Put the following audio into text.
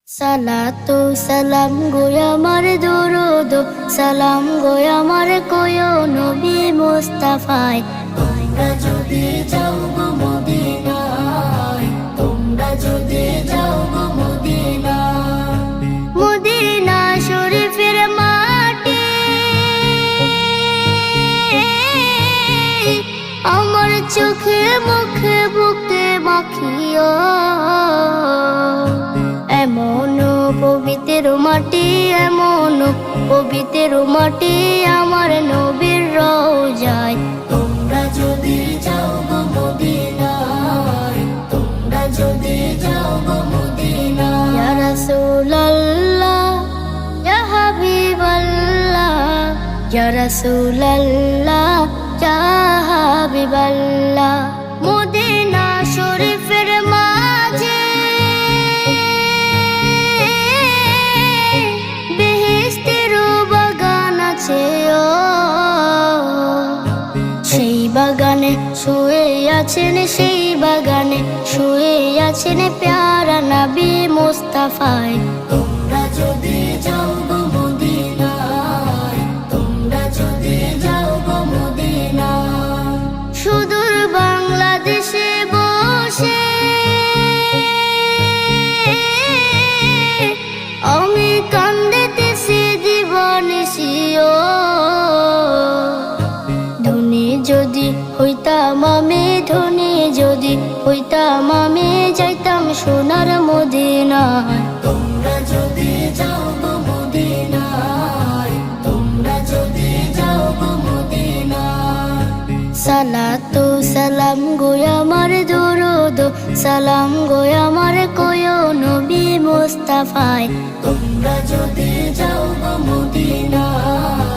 সালাতু সালাম গো আমার দরুদ সালাম গো আমার কোয় নবী মুস্তাফায়। তোমরা যদি যাও গো মদিনায়, তোমরা যদি যাও গো মদিনায়, মদিনা শরীফের মাটি আমার চোখে মুখে বুকে মাখিও। এমন পবিত্র মাটি, এমন পবিত্র মাটি আমার নবীর রওজায়। তোমরা যদি যাও গো মদিনায়, তোমরা যদি যাও গো মদিনায়। ইয়া রাসূলুল্লাহ ইয়া হাবিবাল্লাহ, ইয়া রাসূলুল্লাহ ইয়া হাবিবাল্লাহ। মদিনা শরীফের মাঝে সেই বাগানে শুয়ে আছেন, সেই বাগানে শুয়ে আছেন প্যারা নবী মুস্তাফায়। তোমরা যদি যাও গো মদিনায়, তোমরা যদি যাও গো মদিনায়। সুদূর বাংলাদেশে বসে আমি কান্দিতেছি দিবানিশিও। যদি হইতাম আমি ধনী, যদি হইতাম আমি যাইতাম সোনার মদিনায়। তোমরা যদি যাও গো মদিনায়, তোমরা যদি যাও গো মদিনায়। সালাতু সালাম গো আমার দরুদ সালাম গো আমার কোয় নবী মুস্তাফায়। তোমরা যদি যাও গো মদিনায়,